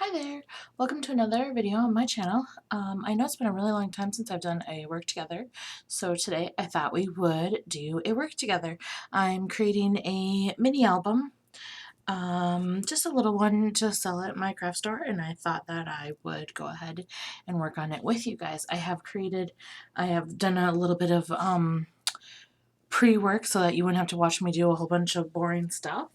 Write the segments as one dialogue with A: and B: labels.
A: Hi there! Welcome to another video on my channel. I know it's been a really long time since I've done a work together, so today I thought we would do a work together. I'm creating a mini album, just a little one to sell at my craft store, and I thought that I would go ahead and work on it with you guys. I have done a little bit of pre-work so that you wouldn't have to watch me do a whole bunch of boring stuff.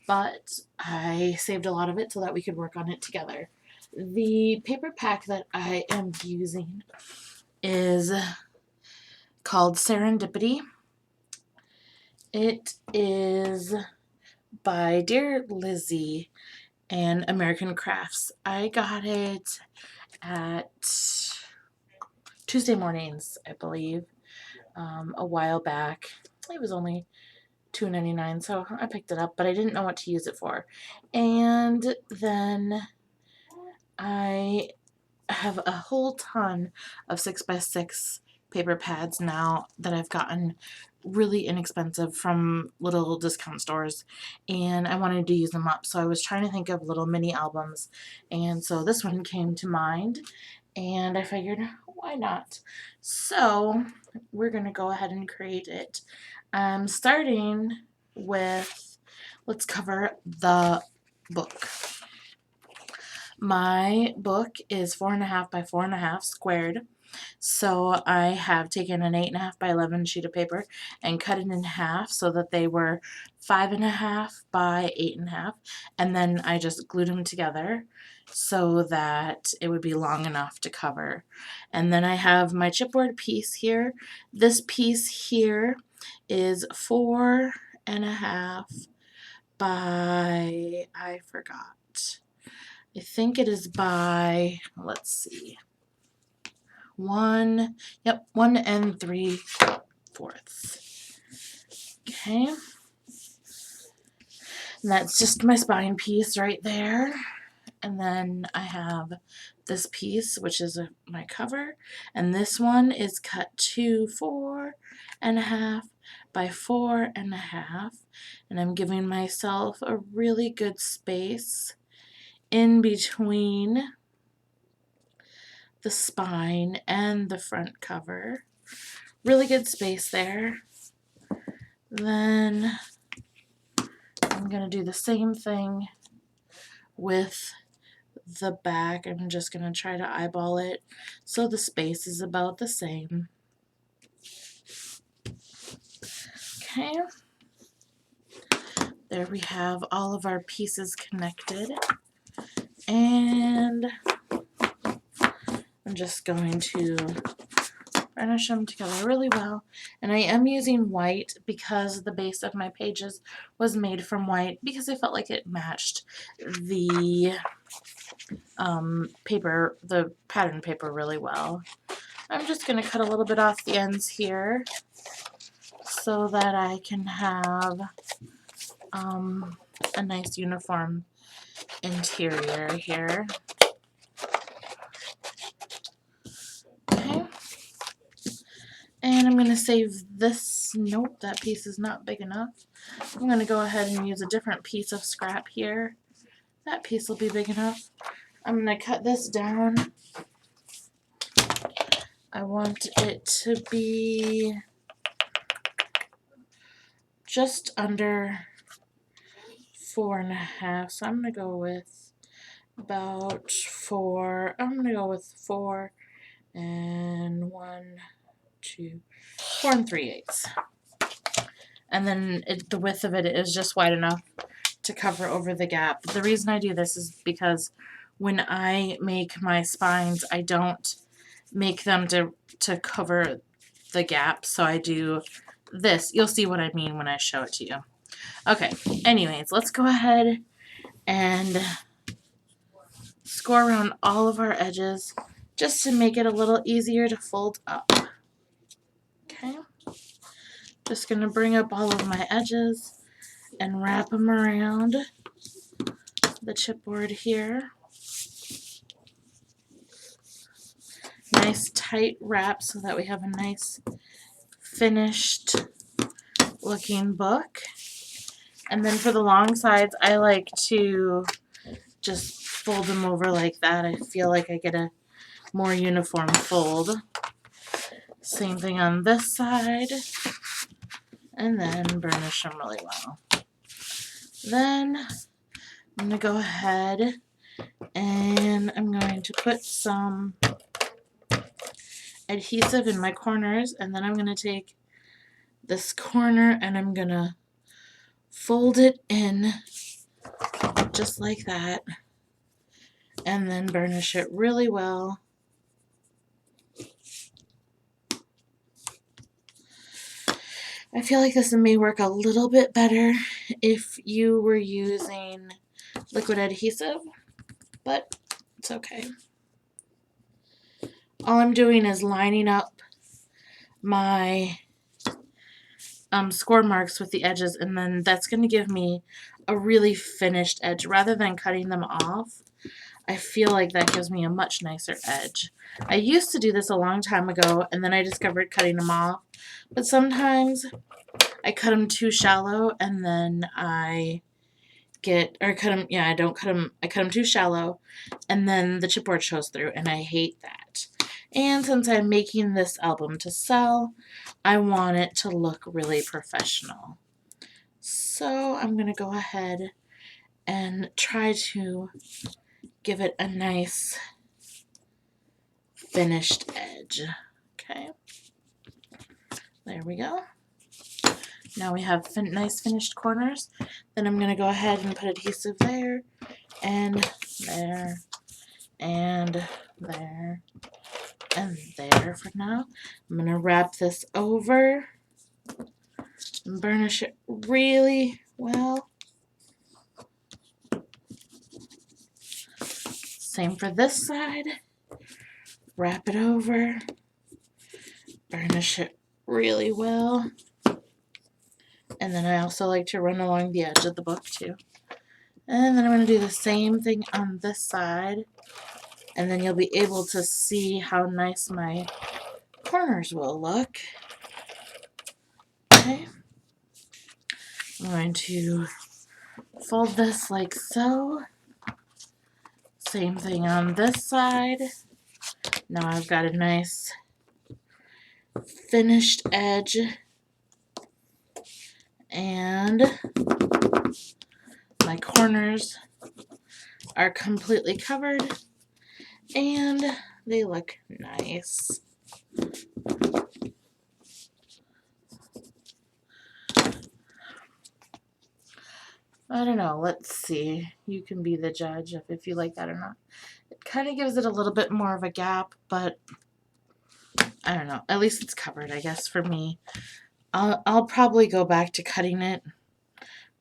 A: But I saved a lot of it so that we could work on it together. The paper pack that I am using is called Serendipity. It is by Dear Lizzie and American Crafts. I got it at Tuesday mornings, I believe, a while back. It was only $2.99, so I picked it up, but I didn't know what to use it for. And then I have a whole ton of 6x6 paper pads now that I've gotten really inexpensive from little discount stores, and I wanted to use them up, so I was trying to think of little mini albums, and so this one came to mind, and I figured, why not? So we're gonna go ahead and create it. Starting with, let's cover the book. My book is 4.5 by 4.5 squared. So I have taken an 8.5 by 11 sheet of paper and cut it in half so that they were 5.5 by 8.5, and then I just glued them together so that it would be long enough to cover. And then I have my chipboard piece here. This piece here is 4.5 by, I forgot. I think it is by, let's see, 1 and 3/4. Okay. And that's just my spine piece right there. And then I have this piece, which is my cover, and this one is cut to 4.5 by 4.5, and I'm giving myself a really good space in between the spine and the front cover. Really good space there. Then I'm going to do the same thing with the back. I'm just going to try to eyeball it so the space is about the same. Okay. There we have all of our pieces connected. And I'm just going to finish them together really well. And I am using white because the base of my pages was made from white because I felt like it matched the paper, the pattern paper really well. I'm just going to cut a little bit off the ends here so that I can have a nice uniform interior here. Okay. And I'm going to save this. Nope, that piece is not big enough. I'm going to go ahead and use a different piece of scrap here. That piece will be big enough. I'm going to cut this down. I want it to be just under 4.5, so I'm going to go with about 4. I'm going to go with 4 and 1, 2, 4 3/8. And then the width of it is just wide enough to cover over the gap. The reason I do this is because when I make my spines, I don't make them to cover the gap, so I do this. You'll see what I mean when I show it to you. Okay, anyways, let's go ahead and score around all of our edges just to make it a little easier to fold up. Okay, just going to bring up all of my edges and wrap them around the chipboard here. Nice tight wrap so that we have a nice finished looking book. And then for the long sides, I like to just fold them over like that, I feel like I get a more uniform fold. Same thing on this side, and then burnish them really well. Then I'm going to go ahead and I'm going to put some adhesive in my corners, and then I'm going to take this corner and I'm going to fold it in just like that, and then burnish it really well. I feel like this may work a little bit better if you were using liquid adhesive, but it's okay. All I'm doing is lining up my score marks with the edges, and then that's going to give me a really finished edge. Rather than cutting them off, I feel like that gives me a much nicer edge. I used to do this a long time ago, and then I discovered cutting them off, but sometimes I cut them too shallow, and then I cut them, I cut them too shallow, and then the chipboard shows through, and I hate that. And since I'm making this album to sell, I want it to look really professional. So I'm going to go ahead and try to give it a nice finished edge. Okay, there we go. Now we have nice finished corners. Then I'm going to go ahead and put adhesive there, and there, and there, and there for now. I'm going to wrap this over and burnish it really well. Same for this side. Wrap it over, burnish it really well. And then I also like to run along the edge of the book too. And then I'm going to do the same thing on this side. And then you'll be able to see how nice my corners will look. Okay. I'm going to fold this like so. Same thing on this side. Now I've got a nice finished edge. And my corners are completely covered, and they look nice. I don't know, let's see. You can be the judge if you like that or not. It kind of gives it a little bit more of a gap, but I don't know. At least it's covered, I guess, for me. I'll probably go back to cutting it,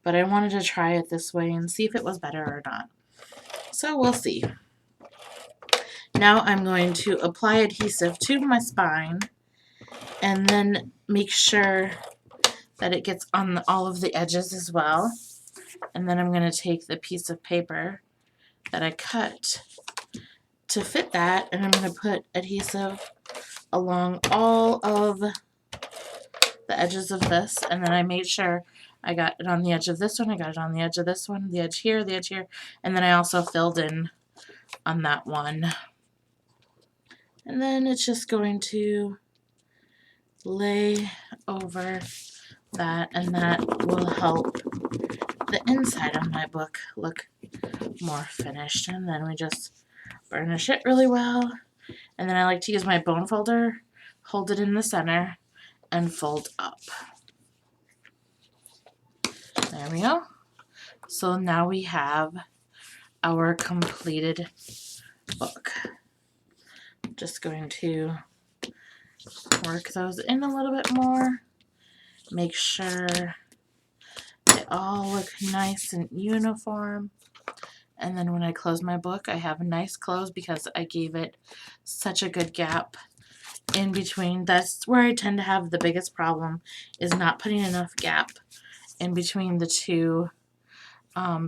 A: but I wanted to try it this way and see if it was better or not. So we'll see. Now I'm going to apply adhesive to my spine and then make sure that it gets on all of the edges as well. And then I'm going to take the piece of paper that I cut to fit that, and I'm going to put adhesive along all of the edges of this, and then I made sure I got it on the edge of this one, I got it on the edge of this one, the edge here, and then I also filled in on that one. And then it's just going to lay over that, and that will help the inside of my book look more finished. And then we just burnish it really well, and then I like to use my bone folder, hold it in the center, and fold up. There we go. So now we have our completed book. Just going to work those in a little bit more. Make sure they all look nice and uniform. And then when I close my book, I have a nice close because I gave it such a good gap in between. That's where I tend to have the biggest problem, is not putting enough gap in between the two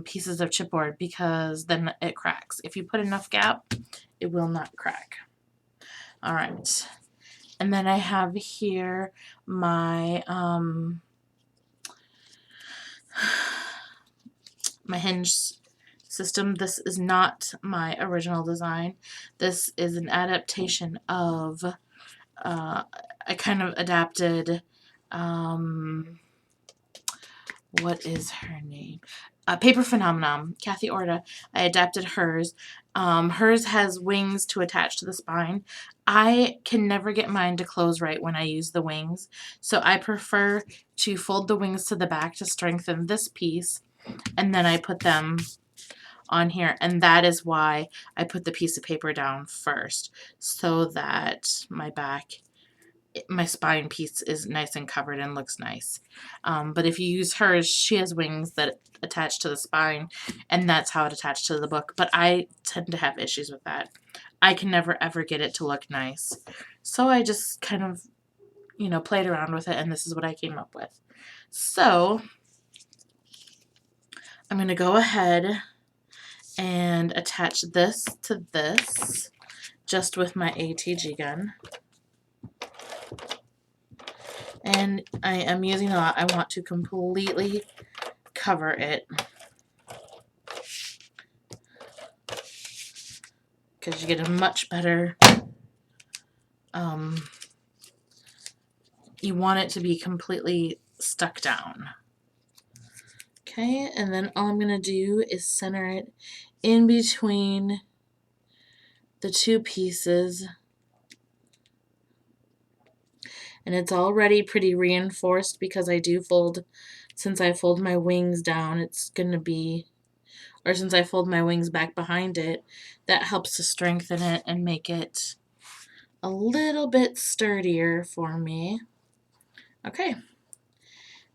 A: pieces of chipboard, because then it cracks. If you put enough gap, it will not crack. All right. And then I have here my my Hinge system. This is not my original design. This is an adaptation of, I kind of adapted, what is her name? Paper Phenomenon, Kathy Orta. I adapted hers. Hers has wings to attach to the spine. I can never get mine to close right when I use the wings, so I prefer to fold the wings to the back to strengthen this piece, and then I put them on here, and that is why I put the piece of paper down first, so that my spine piece is nice and covered and looks nice. But if you use hers, she has wings that attach to the spine, and that's how it attached to the book. But I tend to have issues with that. I can never ever get it to look nice. So I just kind of, played around with it, and this is what I came up with. So I'm going to go ahead and attach this to this just with my ATG gun. And I am using a lot. I want to completely cover it because you get a much better, you want it to be completely stuck down. Okay, and then all I'm going to do is center it in between the two pieces. And it's already pretty reinforced because I do fold, since I fold my wings down, it's going to be, or since I fold my wings back behind it, that helps to strengthen it and make it a little bit sturdier for me. Okay,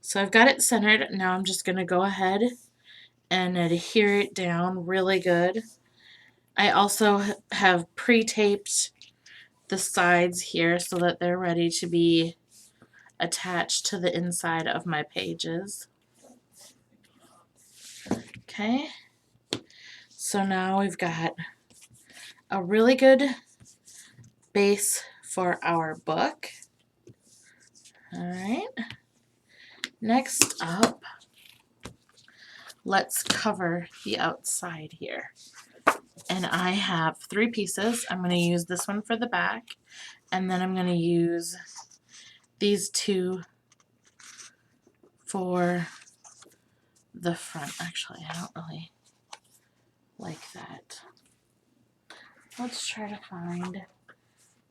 A: so I've got it centered. Now I'm just going to go ahead and adhere it down really good. I also have pre-taped the sides here so that they're ready to be attached to the inside of my pages. Okay, so now we've got a really good base for our book. Alright, next up, let's cover the outside here. And I have 3 pieces. I'm going to use this one for the back, and then I'm going to use these 2 for the front. Actually, I don't really like that. Let's try to find,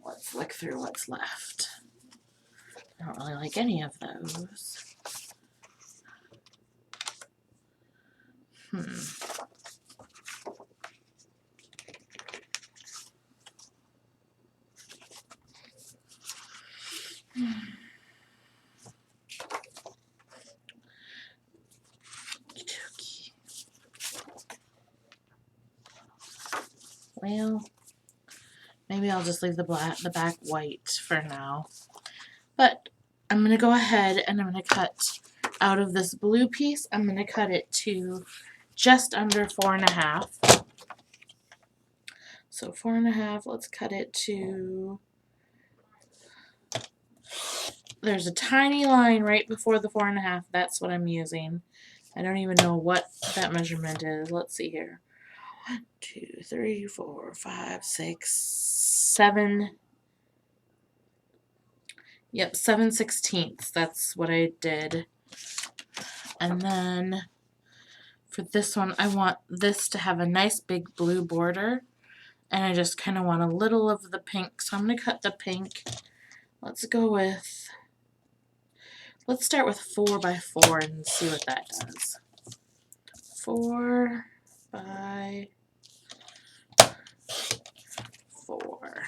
A: let's look through what's left. I don't really like any of those. Well, maybe I'll just leave the back white for now. But I'm going to go ahead and I'm going to cut out of this blue piece. I'm going to cut it to just under 4.5. So 4.5, let's cut it to, there's a tiny line right before the 4.5. That's what I'm using. I don't even know what that measurement is. Let's see here. 1, 2, 3, 4, 5, 6, 7. Yep, 7/16. That's what I did. And then for this one, I want this to have a nice big blue border. And I just kind of want a little of the pink. So I'm going to cut the pink. Let's start with 4x4 and see what that does. 4 by 4.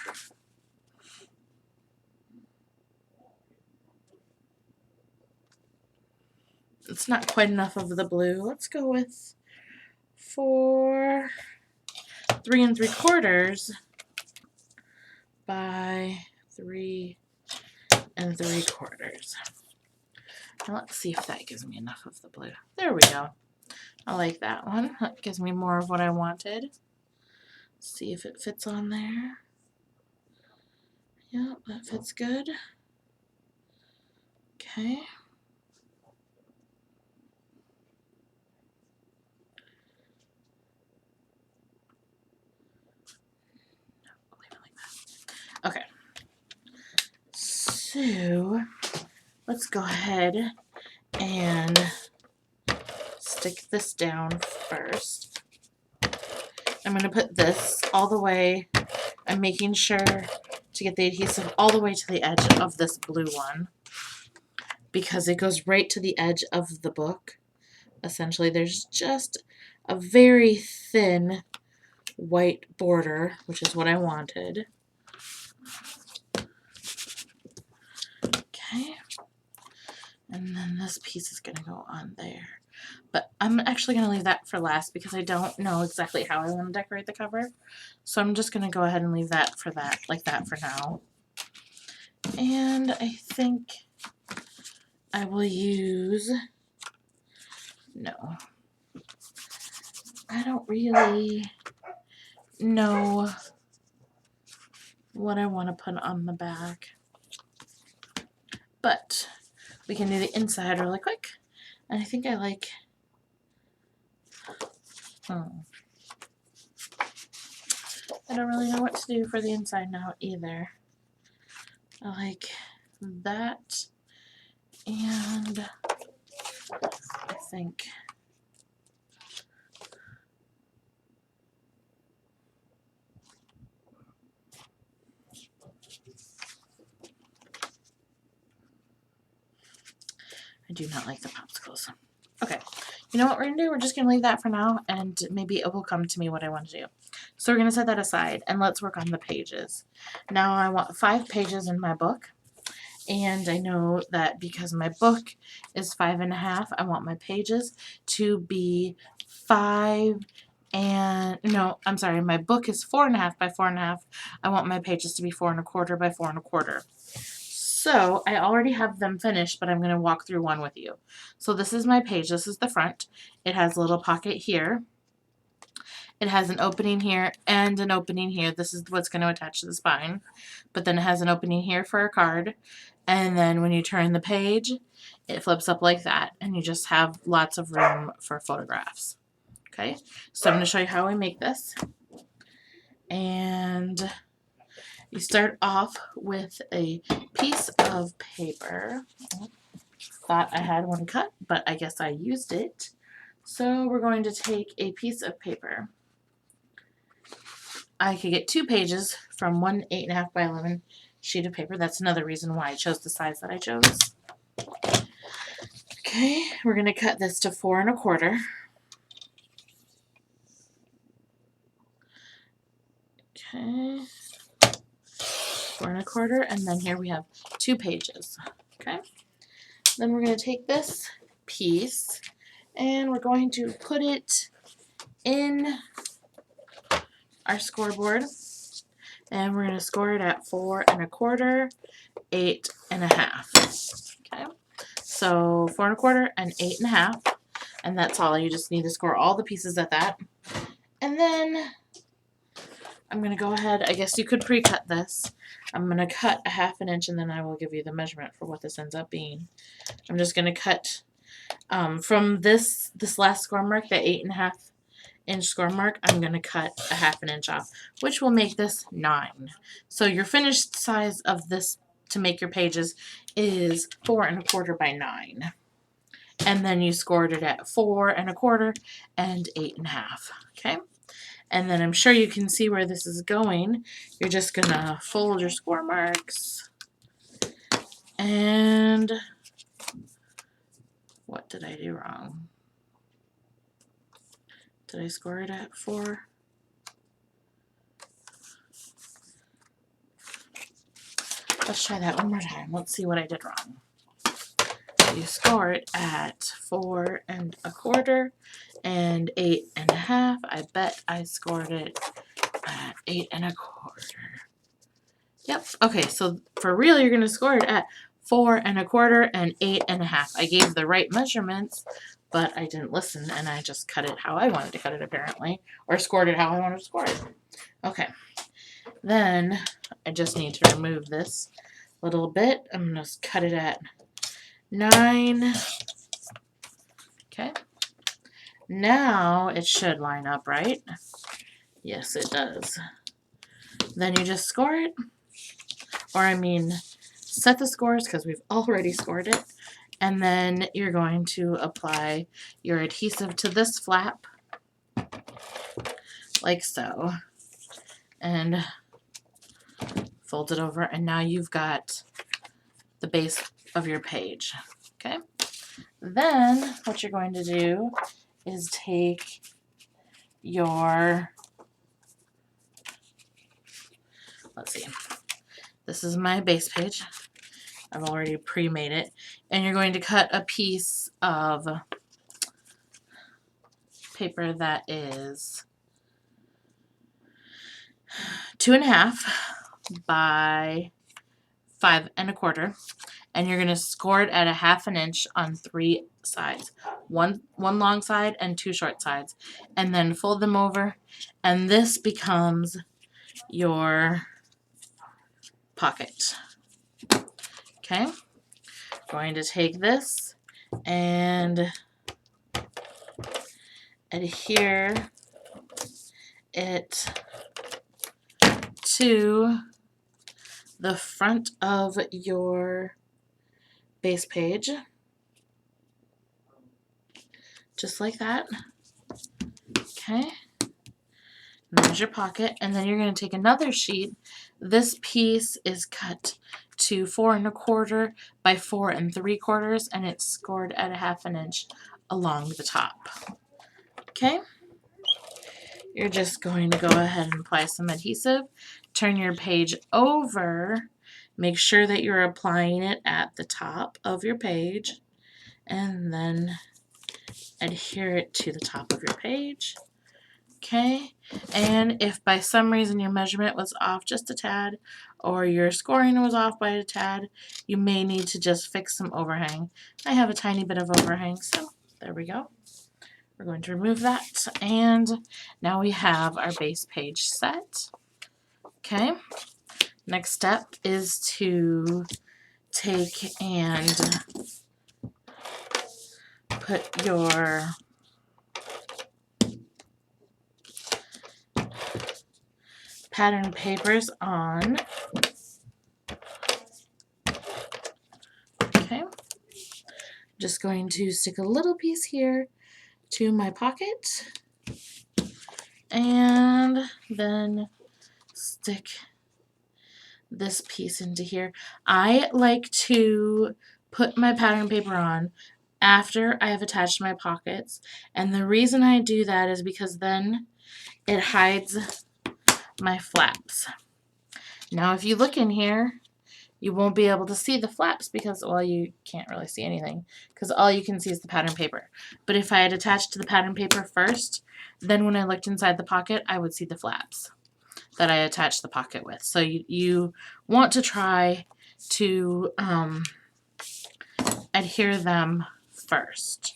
A: It's not quite enough of the blue. Let's go with 4, 3 3/4 by 3 3/4. Now let's see if that gives me enough of the blue. There we go. I like that one. That gives me more of what I wanted. See if it fits on there. Yep, that fits good. Okay. So let's go ahead and stick this down first. I'm going to put this all the way. I'm making sure to get the adhesive all the way to the edge of this blue one because it goes right to the edge of the book. Essentially, there's just a very thin white border, which is what I wanted. Okay. And then this piece is going to go on there. But I'm actually going to leave that for last because I don't know exactly how I want to decorate the cover. So I'm just going to go ahead and leave that for that, like that for now. And I think I will use, no, I don't really know what I want to put on the back. But we can do the inside really quick. And I think I like, I don't really know what to do for the inside now either. I like that, and I think I do not like the popsicles. Okay, you know what we're going to do? We're just going to leave that for now, and maybe it will come to me what I want to do. So we're going to set that aside, and let's work on the pages. Now I want 5 pages in my book, and I know that because my book is 5.5, I want my pages to be 5 and, no, I'm sorry, my book is 4.5 by 4.5. I want my pages to be 4.25 by 4.25. So I already have them finished, but I'm going to walk through one with you. So this is my page. This is the front. It has a little pocket here. It has an opening here and an opening here. This is what's going to attach to the spine. But then it has an opening here for a card. And then when you turn the page, it flips up like that. And you just have lots of room for photographs. Okay, so I'm going to show you how we make this. And you start off with a piece of paper. Thought I had one cut, but I guess I used it. So we're going to take a piece of paper. I could get 2 pages from one 8.5 by 11 sheet of paper. That's another reason why I chose the size that I chose. Okay, we're going to cut this to 4.25. Okay, 4.25, and then here we have 2 pages. Okay, then we're going to take this piece and we're going to put it in our scoreboard, and we're going to score it at 4.25, 8.5. Okay, so 4.25 and 8.5, and that's all. You just need to score all the pieces at that. And then I'm going to go ahead, I guess you could pre-cut this. I'm going to cut a 1/2 inch, and then I will give you the measurement for what this ends up being. I'm just going to cut from this last score mark, the 8.5 inch score mark, I'm going to cut a 1/2 inch off, which will make this 9. So your finished size of this to make your pages is 4.25 by 9. And then you scored it at 4.25 and 8.5. Okay? And then I'm sure you can see where this is going. You're just going to fold your score marks. And what did I do wrong? Did I score it at 4? Let's try that one more time. Let's see what I did wrong. You score it at 4.25 and 8.5. I bet I scored it at 8.25. Yep. Okay, so for real, you're going to score it at 4.25 and 8.5. I gave the right measurements, but I didn't listen, and I just cut it how I wanted to cut it, apparently, or scored it how I wanted to score it. Okay. Then I just need to remove this little bit. I'm going to cut it at 9. Okay. Now it should line up, right? Yes, it does. Then you just score it. Or I mean, set the scores because we've already scored it. And then you're going to apply your adhesive to this flap, like so, and fold it over, and now you've got the base of your page. Okay? Then what you're going to do is take your, let's see, this is my base page. I've already pre-made it. And you're going to cut a piece of paper that is 2.5 by 5 1/4, and you're going to score it at 1/2 inch on 3 sides, one long side and 2 short sides, and then fold them over, and this becomes your pocket. Okay, going to take this and adhere it to the front of your base page, just like that. Okay, there's your pocket, and then you're going to take another sheet. This piece is cut to 4 1/4 by 4 3/4, and it's scored at 1/2 inch along the top. Okay, you're just going to go ahead and apply some adhesive, turn your page over, make sure that you're applying it at the top of your page, and then adhere it to the top of your page. Okay, and if by some reason your measurement was off just a tad, or your scoring was off by a tad, you may need to just fix some overhang. I have a tiny bit of overhang, so there we go. We're going to remove that, and now we have our base page set. Okay, next step is to take and put your pattern papers on. Okay, just going to stick a little piece here to my pocket, and then stick this piece into here. I like to put my pattern paper on after I have attached my pockets, and the reason I do that is because then it hides my flaps. Now if you look in here, you won't be able to see the flaps because, well, you can't really see anything because all you can see is the pattern paper. But if I had attached to the pattern paper first, then when I looked inside the pocket, I would see the flaps that I attached the pocket with. So you want to try to adhere them first,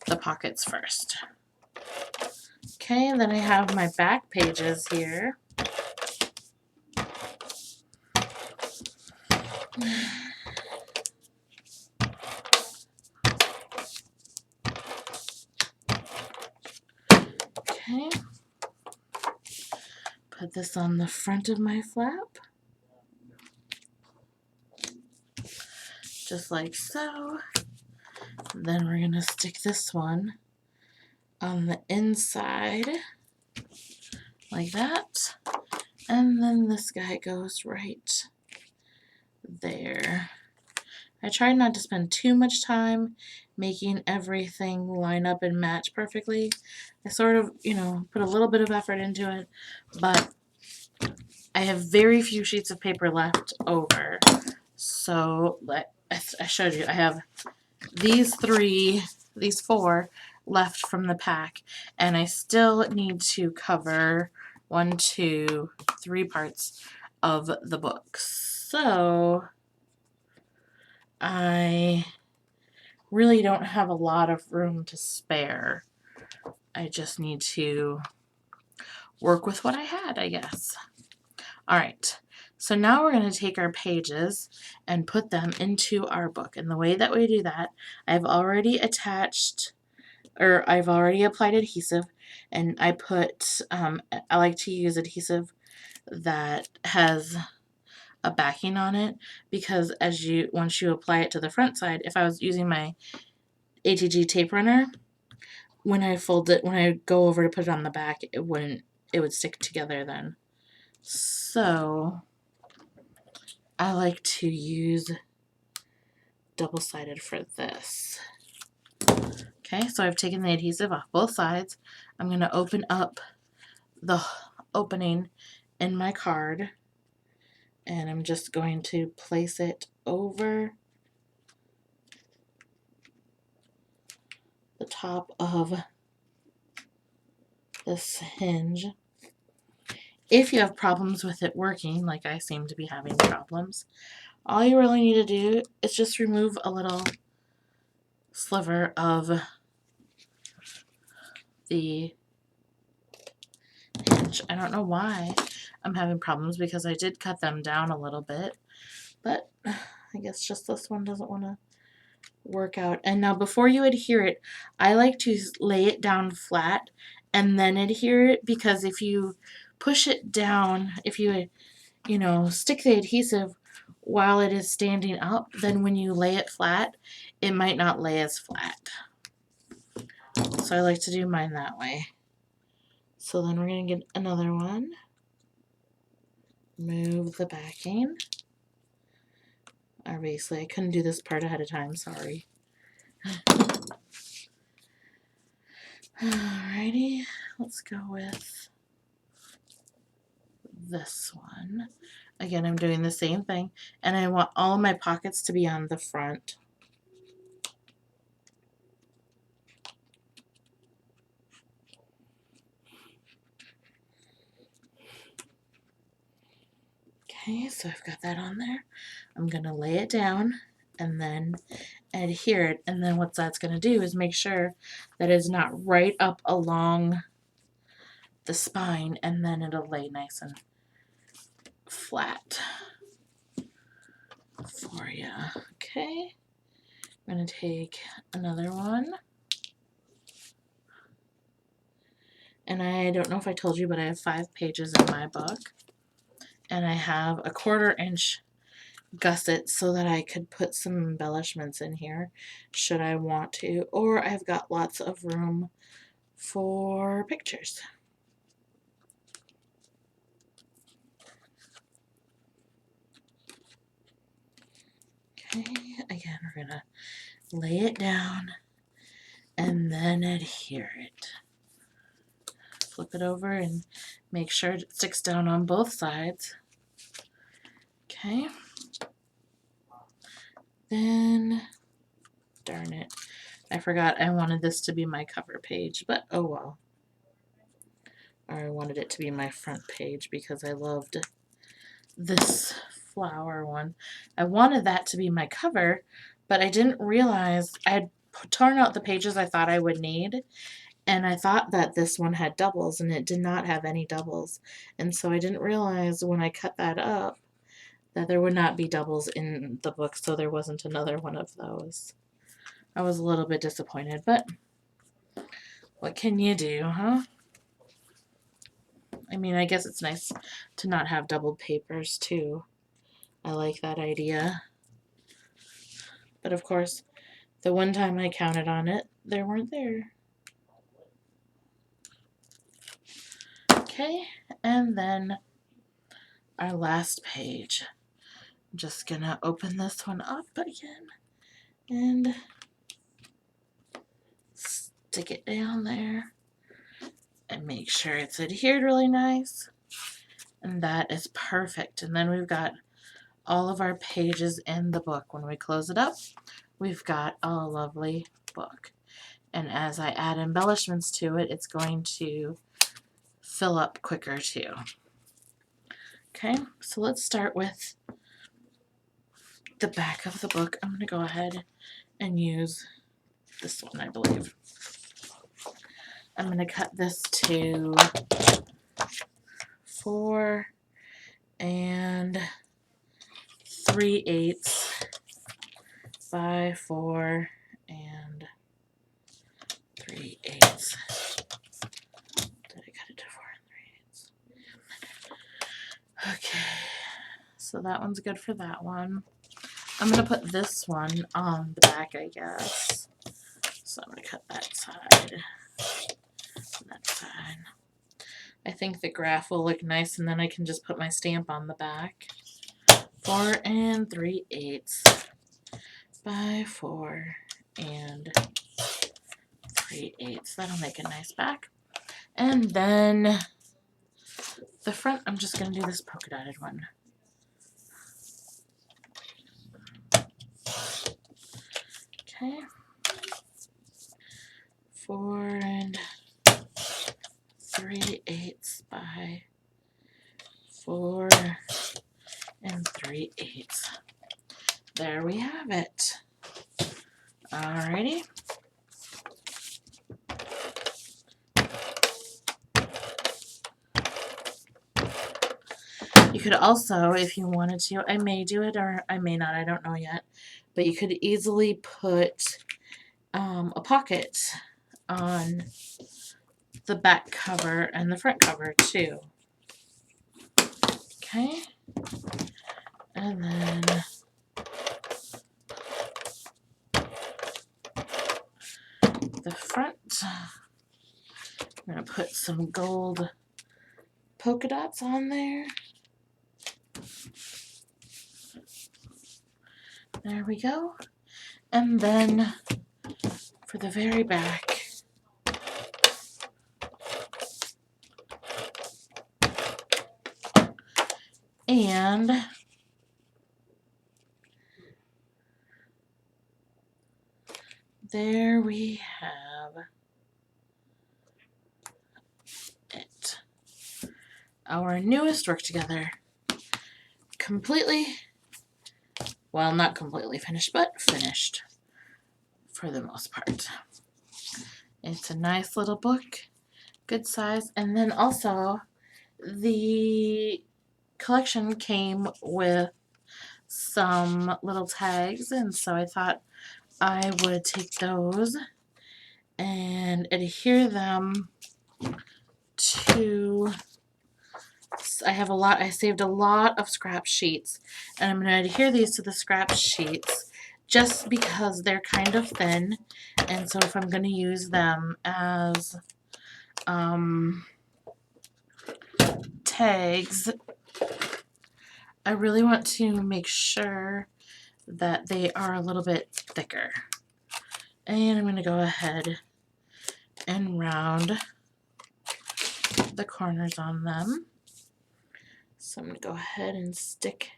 A: the pockets first. Okay, and then I have my back pages here. Okay, put this on the front of my flap, just like so. Then we're going to stick this one on the inside, like that. And then this guy goes right there. I tried not to spend too much time making everything line up and match perfectly. I sort of, put a little bit of effort into it, but I have very few sheets of paper left over. So, like I showed you, I have these 4 left from the pack, and I still need to cover 1, 2, 3 parts of the book. So I really don't have a lot of room to spare. I just need to work with what I had, I guess. Alright, so now we're going to take our pages and put them into our book. And the way that we do that, I've already applied adhesive, and I like to use adhesive that has a backing on it, because once you apply it to the front side, if I was using my ATG tape runner, when I go over to put it on the back, it would stick together then. So I like to use double-sided for this. Okay, so I've taken the adhesive off both sides. I'm going to open up the opening in my card, and I'm just going to place it over the top of this hinge. If you have problems with it working, like I seem to be having problems, all you really need to do is just remove a little sliver of the hinge. I don't know why I'm having problems, because I did cut them down a little bit, but I guess just this one doesn't want to work out. And now before you adhere it, I like to lay it down flat and then adhere it, because if you push it down, if you stick the adhesive while it is standing up, then when you lay it flat, it might not lay as flat. So I like to do mine that way. So then we're going to get another one. Move the backing. Obviously, I couldn't do this part ahead of time, sorry. Alrighty, let's go with this one. Again, I'm doing the same thing, and I want all of my pockets to be on the front. Okay, so I've got that on there. I'm going to lay it down and then adhere it, and then what that's going to do is make sure that it's not right up along the spine, and then it'll lay nice and flat for you. Okay, I'm going to take another one, and I don't know if I told you, but I have 5 pages in my book, and I have a 1/4 inch gusset so that I could put some embellishments in here should I want to, or I've got lots of room for pictures. Okay, again, we're gonna lay it down and then adhere it. Flip it over and make sure it sticks down on both sides. Okay. Then, darn it, I forgot I wanted this to be my cover page, but oh well. Or I wanted it to be my front page because I loved this flower one. I wanted that to be my cover, but I didn't realize I had torn out the pages I thought I would need, and I thought that this one had doubles, and it did not have any doubles. And so I didn't realize when I cut that up that there would not be doubles in the book, so there wasn't another one of those. I was a little bit disappointed, but what can you do, huh? I mean, I guess it's nice to not have doubled papers, too. I like that idea. But of course, the one time I counted on it, they weren't there. Okay, and then our last page. I'm just gonna open this one up again and stick it down there and make sure it's adhered really nice. And that is perfect. And then we've got all of our pages in the book. When we close it up, we've got a lovely book. And as I add embellishments to it, it's going to fill up quicker too. Okay, so let's start with the back of the book. I'm going to go ahead and use this one, I believe. I'm going to cut this to 4 3/8 by 4 3/8. Did I cut it to 4 3/8? Okay, So that one's good for that one. I'm going to put this one on the back, I guess. So I'm going to cut that side. That side. I think the graph will look nice, and then I can just put my stamp on the back. 4 3/8 by 4 3/8. That'll make a nice back. And then the front, I'm just going to do this polka dotted one. Okay. 4 3/8 by 4 3/8. There we have it. Alrighty. You could also, if you wanted to, I may do it or I may not, I don't know yet, but you could easily put a pocket on the back cover and the front cover too. Okay. And then the front, I'm going to put some gold polka dots on there. There we go. And then for the very back, and there we have it. Our newest work together. Completely, well, not completely finished, but finished for the most part. It's a nice little book, good size, and then also the collection came with some little tags, and so I thought I would take those and adhere them to, I saved a lot of scrap sheets, and I'm going to adhere these to the scrap sheets just because they're kind of thin, and so if I'm going to use them as tags, I really want to make sure that they are a little bit thicker. And I'm going to go ahead and round the corners on them. So I'm going to go ahead and stick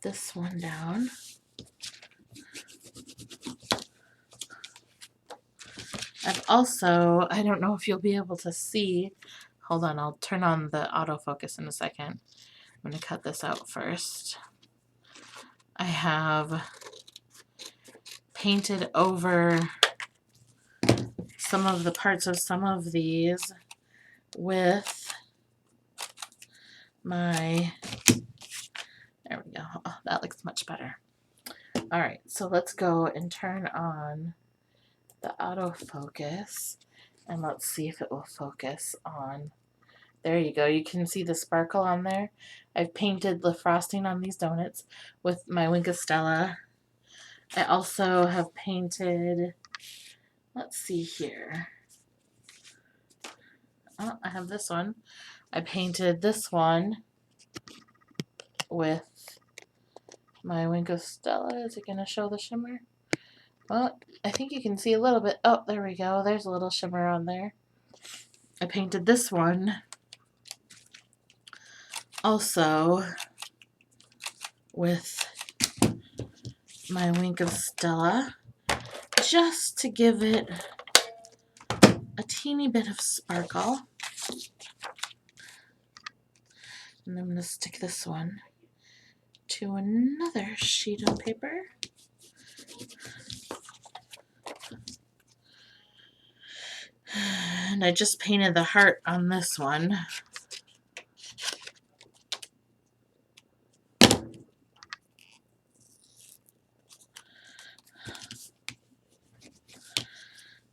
A: this one down. I've also, I don't know if you'll be able to see, hold on, I'll turn on the autofocus in a second. I'm going to cut this out first. I have painted over some of the parts of some of these with my, there we go, oh, that looks much better. Alright, so let's go and turn on the autofocus and let's see if it will focus on, there you go, you can see the sparkle on there. I've painted the frosting on these donuts with my Wink of Stella. I also have painted, let's see here, oh, I have this one. I painted this one with my Wink of Stella. Is it going to show the shimmer? Well, I think you can see a little bit. Oh, there we go. There's a little shimmer on there. I painted this one also with my Wink of Stella just to give it a teeny bit of sparkle. And I'm going to stick this one to another sheet of paper. And I just painted the heart on this one.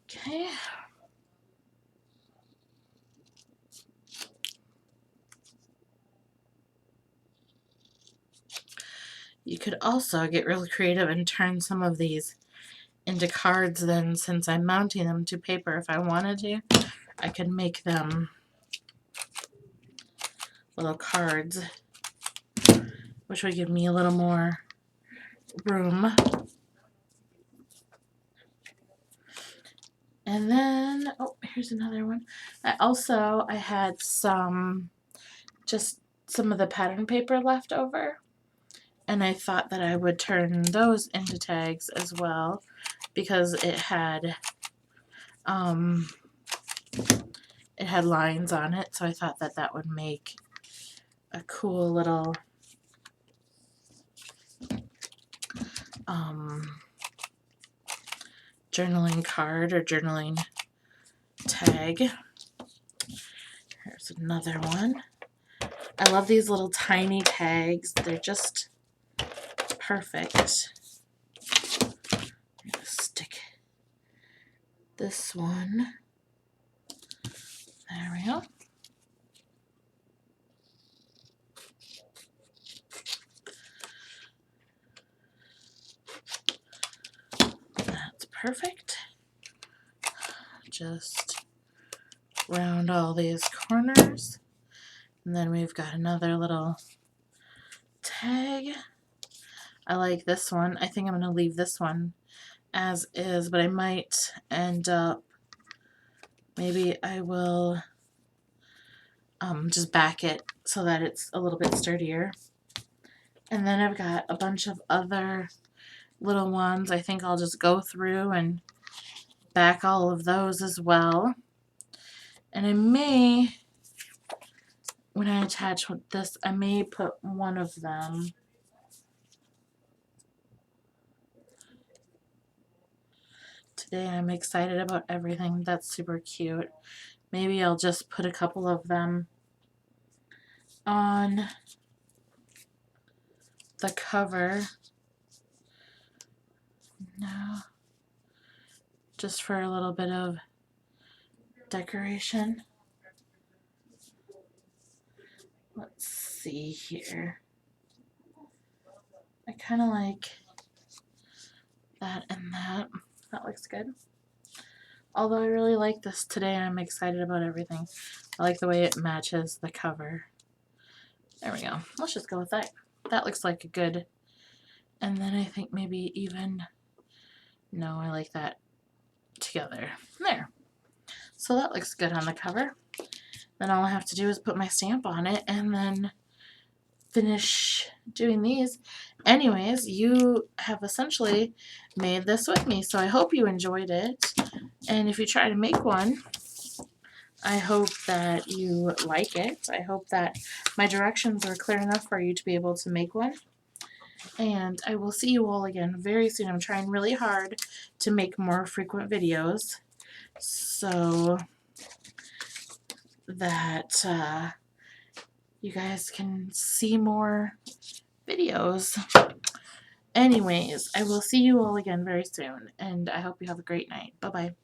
A: Okay. You could also get really creative and turn some of these into cards then, since I'm mounting them to paper. If I wanted to, I could make them little cards, which would give me a little more room. And then, oh, here's another one. I had just some of the pattern paper left over, and I thought that I would turn those into tags as well, because it had lines on it, so I thought that that would make a cool little journaling card or journaling tag. Here's another one. I love these little tiny tags. They're just perfect. I'm gonna stick this one. There we go. That's perfect. Just round all these corners. And then we've got another little tag. I like this one. I think I'm going to leave this one as is, but I might end up, maybe I will just back it so that it's a little bit sturdier. And then I've got a bunch of other little ones. I think I'll just go through and back all of those as well. And I may, when I attach with this, I may put one of them today. I'm excited about everything. That's super cute. Maybe I'll just put a couple of them on the cover. No, just for a little bit of decoration. Let's see here. I kind of like that and that. That looks good. Although I really like this today, I'm excited about everything. I like the way it matches the cover. There we go. Let's just go with that. That looks like a good. And then I think maybe even, no, I like that together. There. So that looks good on the cover. Then all I have to do is put my stamp on it and then finish doing these. Anyways, you have essentially made this with me, so I hope you enjoyed it. And if you try to make one, I hope that you like it. I hope that my directions are clear enough for you to be able to make one. And I will see you all again very soon. I'm trying really hard to make more frequent videos so that you guys can see more videos. Anyways, I will see you all again very soon, and I hope you have a great night. Bye-bye.